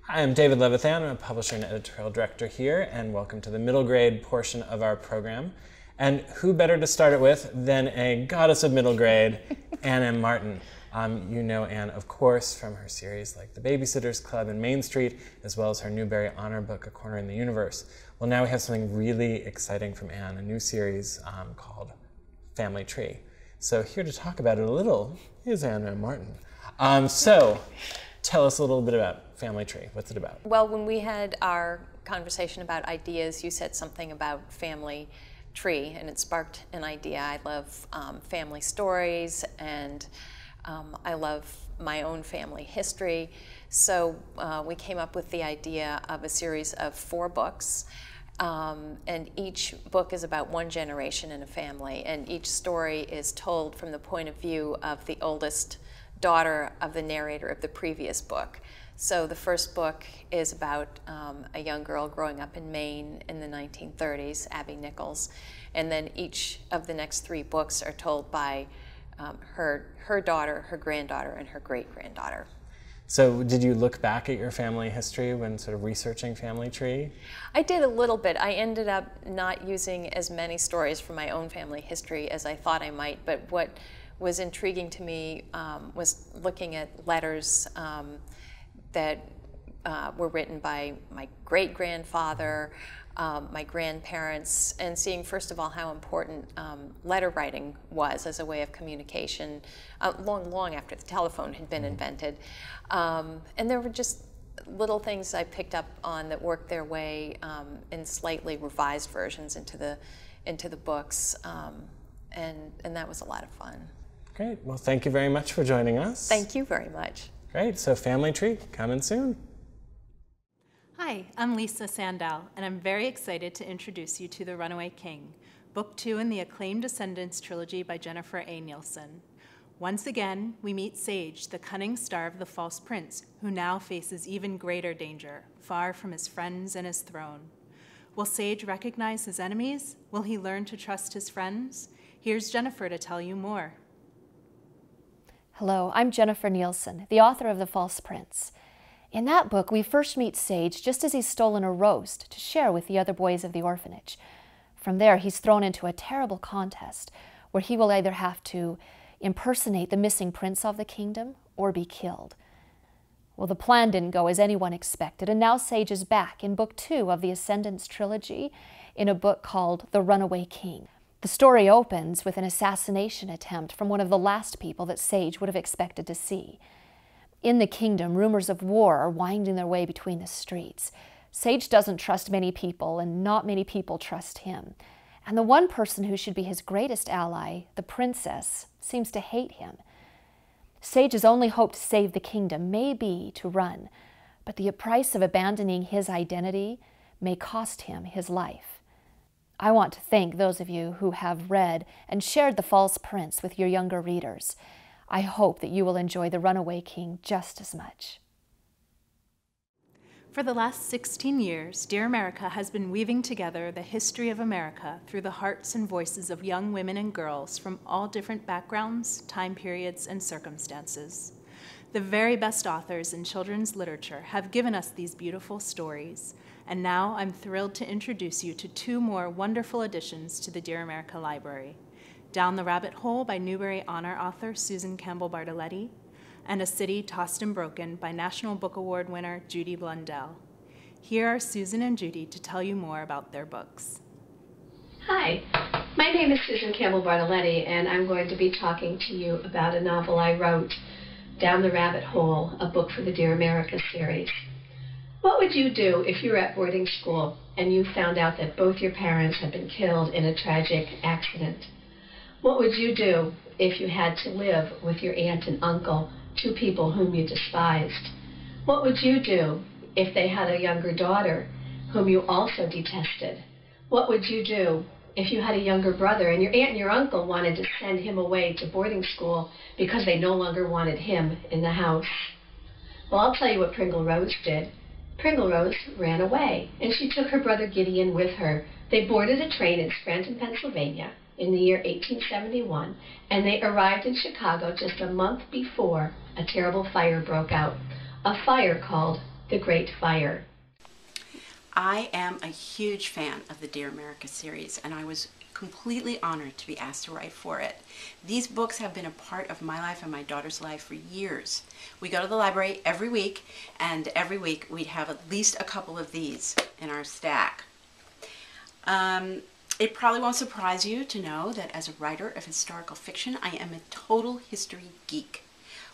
Hi, I'm David Levithan. I'm a publisher and editorial director here, and welcome to the middle grade portion of our program. And who better to start it with than a goddess of middle grade, Ann M. Martin. You know Ann, of course, from her series like The Babysitter's Club and Main Street, as well as her Newbery Honor book, A Corner in the Universe. Well, now we have something really exciting from Ann, a new series called Family Tree. So here to talk about it a little is Ann M. Martin. So tell us a little bit about Family Tree. What's it about? Well, when we had our conversation about ideas, you said something about Family Tree, and it sparked an idea. I love family stories, and I love my own family history. So we came up with the idea of a series of 4 books. And each book is about one generation in a family, and each story is told from the point of view of the oldest daughter of the narrator of the previous book. So the first book is about a young girl growing up in Maine in the 1930s, Abby Nichols, and then each of the next 3 books are told by her daughter, her granddaughter, and her great-granddaughter. So did you look back at your family history when sort of researching Family Tree? I did a little bit. I ended up not using as many stories from my own family history as I thought I might, but what was intriguing to me was looking at letters that were written by my great-grandfather, my grandparents, and seeing, first of all, how important letter writing was as a way of communication long after the telephone had been invented. And there were just little things I picked up on that worked their way in slightly revised versions into the books, and that was a lot of fun. Great. Well, thank you very much for joining us. Thank you very much. Great. So Family Tree, coming soon. Hi, I'm Lisa Sandell, and I'm very excited to introduce you to The Runaway King, Book 2 in the acclaimed Descendants trilogy by Jennifer A. Nielsen. Once again, we meet Sage, the cunning star of the false prince, who now faces even greater danger, far from his friends and his throne. Will Sage recognize his enemies? Will he learn to trust his friends? Here's Jennifer to tell you more. Hello, I'm Jennifer Nielsen, the author of The False Prince. In that book, we first meet Sage just as he's stolen a roast to share with the other boys of the orphanage. From there, he's thrown into a terrible contest where he will either have to impersonate the missing prince of the kingdom or be killed. Well, the plan didn't go as anyone expected, and now Sage is back in Book 2 of the Ascendants trilogy in a book called The Runaway King. The story opens with an assassination attempt from one of the last people that Sage would have expected to see. In the kingdom, rumors of war are winding their way between the streets. Sage doesn't trust many people, and not many people trust him. And the one person who should be his greatest ally, the princess, seems to hate him. Sage's only hope to save the kingdom may be to run, but the price of abandoning his identity may cost him his life. I want to thank those of you who have read and shared The False Prince with your younger readers. I hope that you will enjoy The Runaway King just as much. For the last 16 years, Dear America has been weaving together the history of America through the hearts and voices of young women and girls from all different backgrounds, time periods, and circumstances. The very best authors in children's literature have given us these beautiful stories, and now I'm thrilled to introduce you to 2 more wonderful additions to the Dear America Library. Down the Rabbit Hole by Newbery Honor author Susan Campbell Bartoletti, and A City Tossed and Broken by National Book Award winner Judy Blundell. Here are Susan and Judy to tell you more about their books. Hi, my name is Susan Campbell Bartoletti, and I'm going to be talking to you about a novel I wrote, Down the Rabbit Hole, a book for the Dear America series. What would you do if you were at boarding school and you found out that both your parents had been killed in a tragic accident? What would you do if you had to live with your aunt and uncle, 2 people whom you despised? What would you do if they had a younger daughter whom you also detested? What would you do if you had a younger brother and your aunt and your uncle wanted to send him away to boarding school because they no longer wanted him in the house? Well, I'll tell you what Pringle Rose did. Pringle Rose ran away, and she took her brother Gideon with her. They boarded a train in Scranton, Pennsylvania, in the year 1871, and they arrived in Chicago just a month before a terrible fire broke out, a fire called The Great Fire. I am a huge fan of the Dear America series, and I was completely honored to be asked to write for it. These books have been a part of my life and my daughter's life for years. We go to the library every week, and every week we'd have at least a couple of these in our stack. It probably won't surprise you to know that as a writer of historical fiction, I am a total history geek.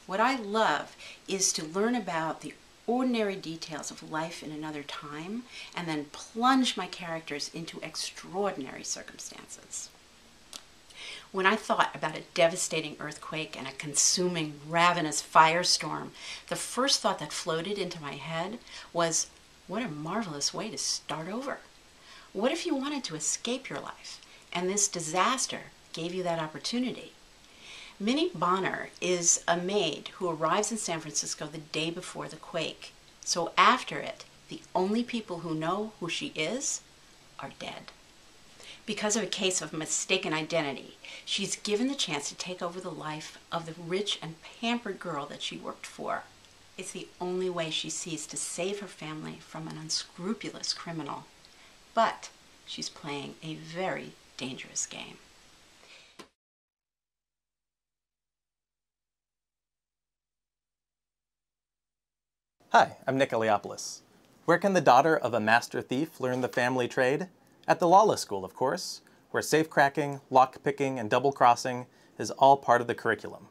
What I love is to learn about the ordinary details of life in another time and then plunge my characters into extraordinary circumstances. When I thought about a devastating earthquake and a consuming, ravenous firestorm, the first thought that floated into my head was, what a marvelous way to start over. What if you wanted to escape your life and this disaster gave you that opportunity? Minnie Bonner is a maid who arrives in San Francisco the day before the quake. So after it, the only people who know who she is are dead. Because of a case of mistaken identity, she's given the chance to take over the life of the rich and pampered girl that she worked for. It's the only way she sees to save her family from an unscrupulous criminal. But she's playing a very dangerous game. Hi, I'm Nick Eliopulos. Where can the daughter of a master thief learn the family trade? At the Lawless School, of course, where safe-cracking, lock-picking, and double-crossing is all part of the curriculum.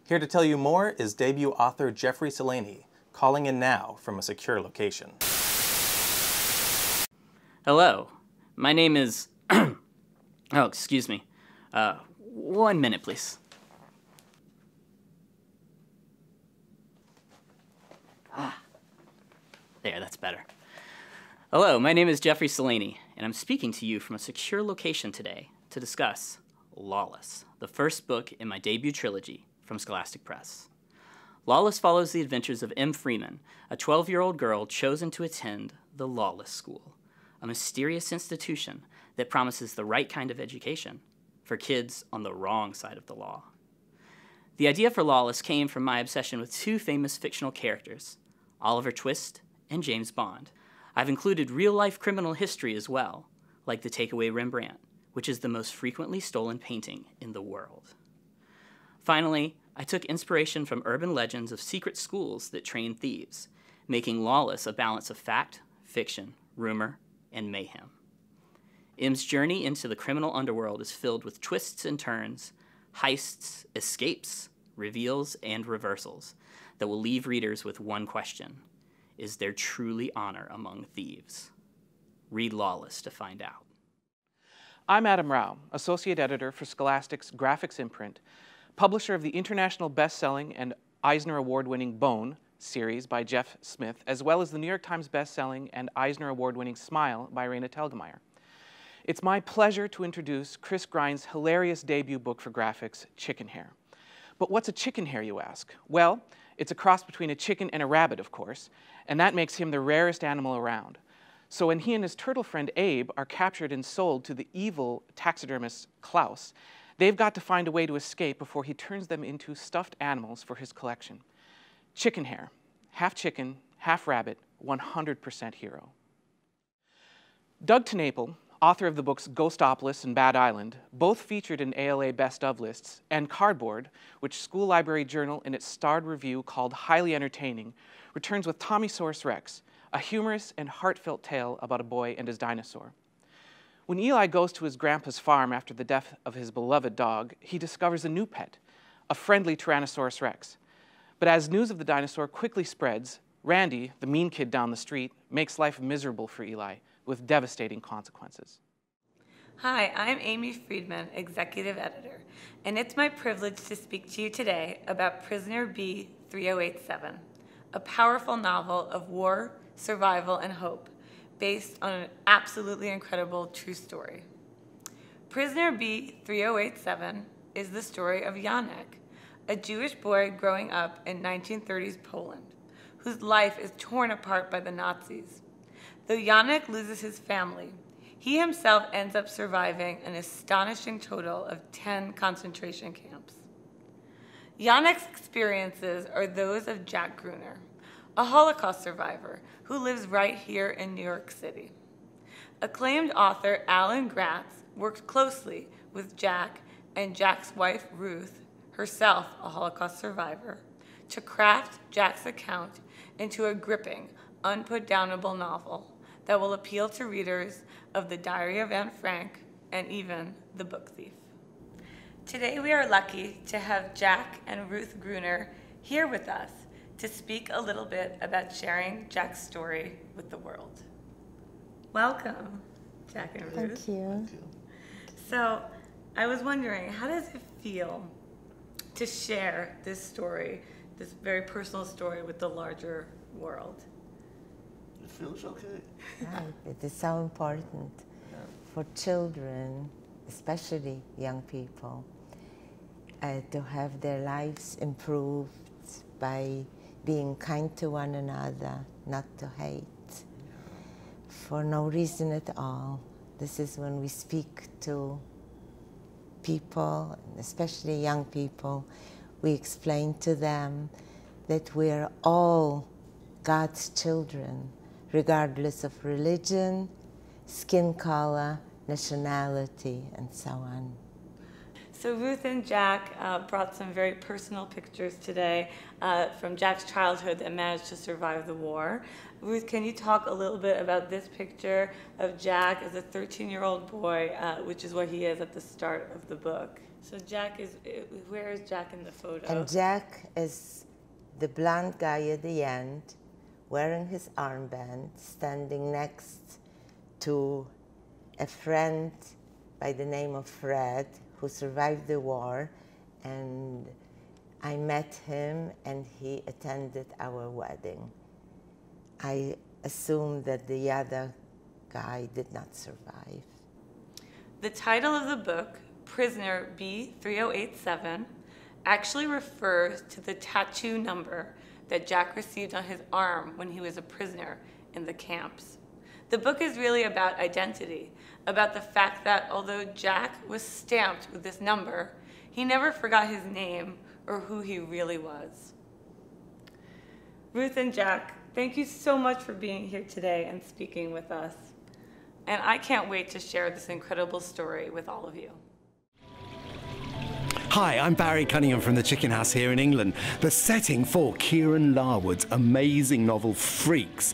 Here to tell you more is debut author Jeffrey Selaney, calling in now from a secure location. Hello, my name is... oh, excuse me. 1 minute, please. There, that's better. Hello, my name is Jeffrey Selaney, and I'm speaking to you from a secure location today to discuss Lawless, the first book in my debut trilogy from Scholastic Press. Lawless follows the adventures of M. Friedman, a 12-year-old girl chosen to attend the Lawless School, a mysterious institution that promises the right kind of education for kids on the wrong side of the law. The idea for Lawless came from my obsession with two famous fictional characters, Oliver Twist and James Bond. I've included real-life criminal history as well, like the Takeaway Rembrandt, which is the most frequently stolen painting in the world. Finally, I took inspiration from urban legends of secret schools that train thieves, making Lawless a balance of fact, fiction, rumor, and mayhem. M's journey into the criminal underworld is filled with twists and turns, heists, escapes, reveals, and reversals that will leave readers with one question. Is there truly honor among thieves? Read Lawless to find out. I'm Adam Rao, Associate Editor for Scholastic's graphics imprint, publisher of the international best-selling and Eisner Award-winning Bone series by Jeff Smith, as well as the New York Times best-selling and Eisner Award-winning Smile by Raina Telgemeier. It's my pleasure to introduce Chris Grind's hilarious debut book for graphics, Chicken Hair. But what's a chicken hair, you ask? Well, it's a cross between a chicken and a rabbit, of course, and that makes him the rarest animal around. So when he and his turtle friend Abe are captured and sold to the evil taxidermist Klaus, they've got to find a way to escape before he turns them into stuffed animals for his collection. Chicken Hair, half chicken, half rabbit, 100% hero. Doug TenNapel, author of the books Ghostopolis and Bad Island, both featured in ALA Best Of lists, and Cardboard, which School Library Journal in its starred review called highly entertaining, returns with Tommysaurus Rex, a humorous and heartfelt tale about a boy and his dinosaur. When Eli goes to his grandpa's farm after the death of his beloved dog, he discovers a new pet, a friendly Tyrannosaurus Rex. But as news of the dinosaur quickly spreads, Randy, the mean kid down the street, makes life miserable for Eli, with devastating consequences. Hi, I'm Amiee Friedman, Executive Editor, and it's my privilege to speak to you today about Prisoner B 3087, a powerful novel of war, survival, and hope, based on an absolutely incredible true story. Prisoner B 3087 is the story of Janek, a Jewish boy growing up in 1930s Poland, whose life is torn apart by the Nazis. Though Janek loses his family, he himself ends up surviving an astonishing total of 10 concentration camps. Janek's experiences are those of Jack Gruner, a Holocaust survivor who lives right here in New York City. Acclaimed author Alan Gratz worked closely with Jack and Jack's wife Ruth, herself a Holocaust survivor, to craft Jack's account into a gripping, unputdownable novel that will appeal to readers of The Diary of Anne Frank and even The Book Thief. Today we are lucky to have Jack and Ruth Gruner here with us to speak a little bit about sharing Jack's story with the world. Welcome, Jack and Ruth. Thank you. So, I was wondering, how does it feel to share this story, this very personal story, with the larger world? It feels okay. Right. It is so important for children, especially young people, to have their lives improved by being kind to one another, not to hate, for no reason at all. This is when we speak to people, especially young people, we explain to them that we're all God's children, regardless of religion, skin color, nationality, and so on. So Ruth and Jack brought some very personal pictures today from Jack's childhood that managed to survive the war. Ruth, can you talk a little bit about this picture of Jack as a 13-year-old boy, which is what he is at the start of the book? So Jack is, where is Jack in the photo? And Jack is the blonde guy at the end, wearing his armband, standing next to a friend by the name of Fred, who survived the war, and I met him and he attended our wedding. I assume that the other guy did not survive. The title of the book, Prisoner B3087, actually refers to the tattoo number that Jack received on his arm when he was a prisoner in the camps. The book is really about identity, about the fact that although Jack was stamped with this number, he never forgot his name or who he really was. Ruth and Jack, thank you so much for being here today and speaking with us. And I can't wait to share this incredible story with all of you. Hi, I'm Barry Cunningham from the Chicken House here in England. The setting for Kieran Larwood's amazing novel Freaks.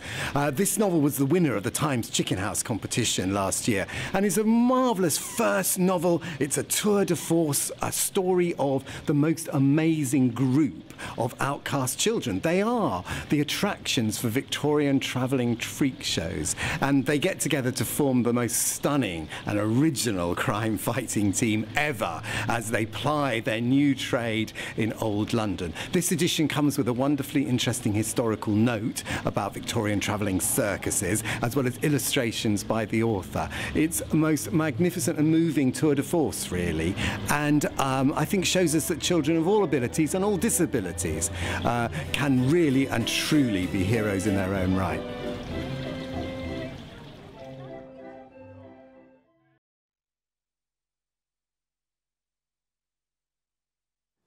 This novel was the winner of the Times Chicken House competition last year and is a marvellous first novel. It's a tour de force, a story of the most amazing group of outcast children. They are the attractions for Victorian travelling freak shows, and they get together to form the most stunning and original crime-fighting team ever as they ply their new trade in old London. This edition comes with a wonderfully interesting historical note about Victorian travelling circuses, as well as illustrations by the author. It's a most magnificent and moving tour de force, really, and I think shows us that children of all abilities and all disabilities can really and truly be heroes in their own right.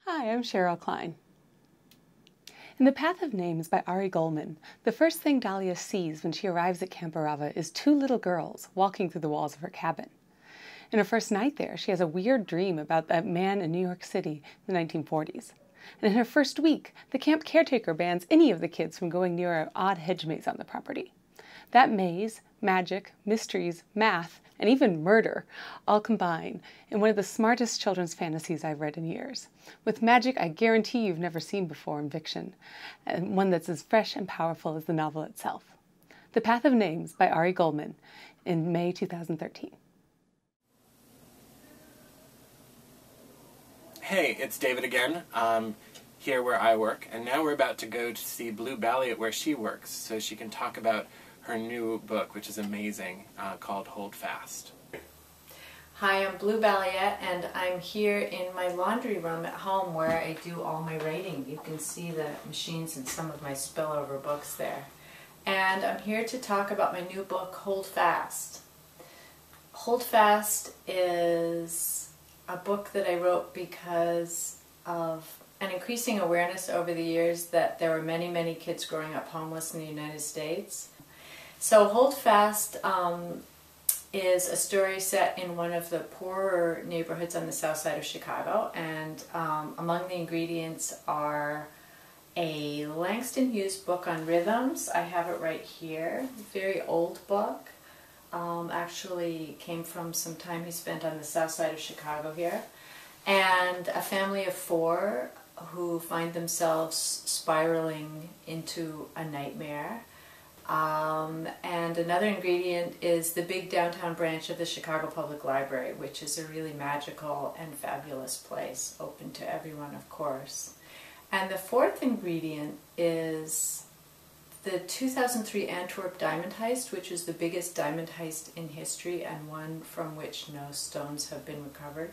Hi, I'm Cheryl Klein. In The Path of Names by Ari Goldman, the first thing Dahlia sees when she arrives at Camporava is two little girls walking through the walls of her cabin. In her first night there, she has a weird dream about that man in New York City in the 1940s. And in her first week, the camp caretaker bans any of the kids from going near an odd hedge maze on the property. That maze, magic, mysteries, math, and even murder all combine in one of the smartest children's fantasies I've read in years, with magic I guarantee you've never seen before in fiction, and one that's as fresh and powerful as the novel itself. The Path of Names by Ari Goldman in May 2013. Hey, it's David again, here where I work, and now we're about to go to see Blue Balliet where she works, so she can talk about her new book, which is amazing, called Hold Fast. Hi, I'm Blue Balliet, and I'm here in my laundry room at home where I do all my writing. You can see the machines and some of my spillover books there. And I'm here to talk about my new book, Hold Fast. Hold Fast is a book that I wrote because of and increasing awareness over the years that there were many, many kids growing up homeless in the United States. So Hold Fast is a story set in one of the poorer neighborhoods on the south side of Chicago, and among the ingredients are a Langston Hughes book on rhythms. I have it right here. Very old book. Actually came from some time he spent on the south side of Chicago here. And a family of 4 who find themselves spiraling into a nightmare. And another ingredient is the big downtown branch of the Chicago Public Library, which is a really magical and fabulous place, open to everyone, of course. And the 4th ingredient is the 2003 Antwerp diamond heist, which is the biggest diamond heist in history and one from which no stones have been recovered.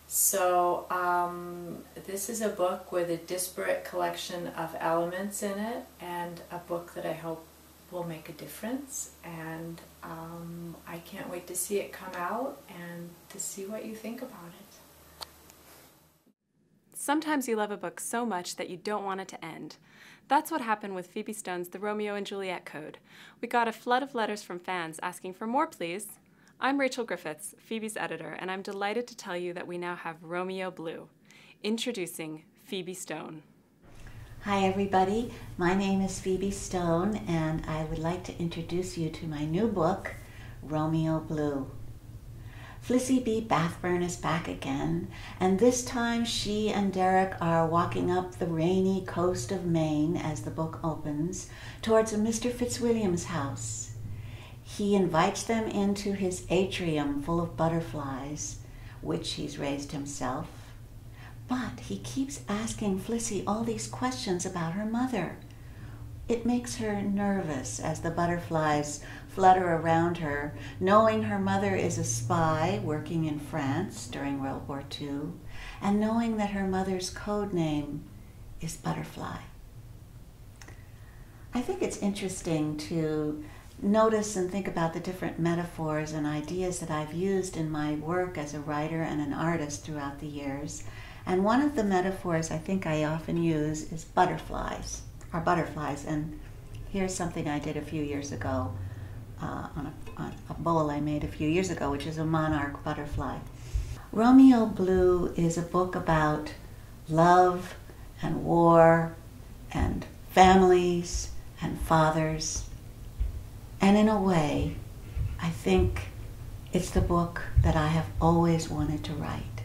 So this is a book with a disparate collection of elements in it, and a book that I hope will make a difference. And I can't wait to see it come out and to see what you think about it. Sometimes you love a book so much that you don't want it to end. That's what happened with Phoebe Stone's The Romeo and Juliet Code. We got a flood of letters from fans asking for more, please. I'm Rachel Griffiths, Phoebe's editor, and I'm delighted to tell you that we now have Romeo Blue. Introducing Phoebe Stone. Hi everybody, my name is Phoebe Stone, and I would like to introduce you to my new book, Romeo Blue. Flissy B. Bathburn is back again, and this time she and Derek are walking up the rainy coast of Maine as the book opens, towards a Mr. Fitzwilliam's house. He invites them into his atrium full of butterflies, which he's raised himself, but he keeps asking Flissy all these questions about her mother. It makes her nervous as the butterflies flutter around her, knowing her mother is a spy working in France during World War II, and knowing that her mother's code name is Butterfly. I think it's interesting to notice and think about the different metaphors and ideas that I've used in my work as a writer and an artist throughout the years. And one of the metaphors I think I often use is butterflies. And here's something I did a few years ago on a bowl I made a few years ago, which is a monarch butterfly. Romeo Blue is a book about love and war and families and fathers. And in a way, I think it's the book that I have always wanted to write.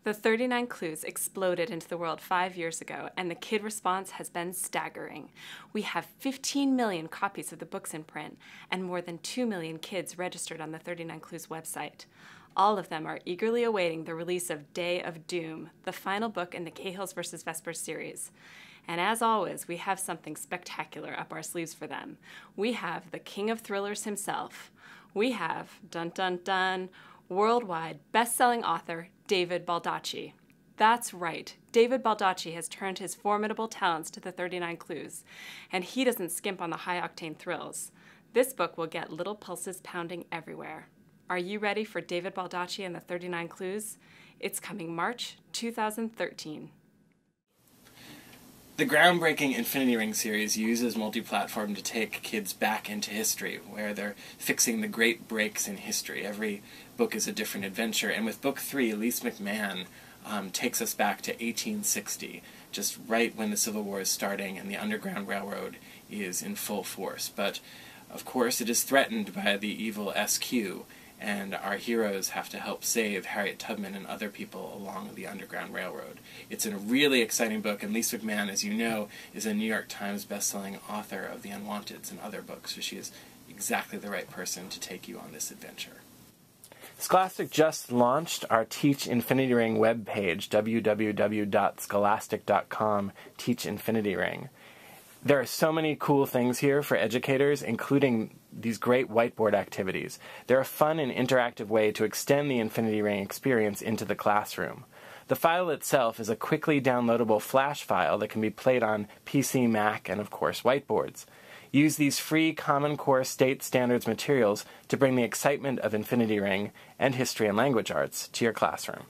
The 39 Clues exploded into the world 5 years ago, and the kid response has been staggering. We have 15 million copies of the books in print, and more than 2 million kids registered on the 39 Clues website. All of them are eagerly awaiting the release of Day of Doom, the final book in the Cahills vs. Vespers series. And as always, we have something spectacular up our sleeves for them. We have the king of thrillers himself. We have, dun dun dun, worldwide best-selling author David Baldacci. That's right, David Baldacci has turned his formidable talents to the 39 Clues, and he doesn't skimp on the high-octane thrills. This book will get little pulses pounding everywhere. Are you ready for David Baldacci and the 39 Clues? It's coming March 2013. The groundbreaking Infinity Ring series uses multi-platform to take kids back into history, where they're fixing the great breaks in history. Every book is a different adventure, and with book 3, Elise McMahon takes us back to 1860, just right when the Civil War is starting and the Underground Railroad is in full force. But, of course, it is threatened by the evil SQ, and our heroes have to help save Harriet Tubman and other people along the Underground Railroad. It's a really exciting book, and Elise McMahon, as you know, is a New York Times best-selling author of The Unwanteds and other books, so she is exactly the right person to take you on this adventure. Scholastic just launched our Teach Infinity Ring webpage, www.scholastic.com, Teach Infinity Ring. There are so many cool things here for educators, including these great whiteboard activities. They're a fun and interactive way to extend the Infinity Ring experience into the classroom. The file itself is a quickly downloadable Flash file that can be played on PC, Mac, and of course whiteboards. Use these free Common Core State Standards materials to bring the excitement of Infinity Ring and history and language arts to your classroom.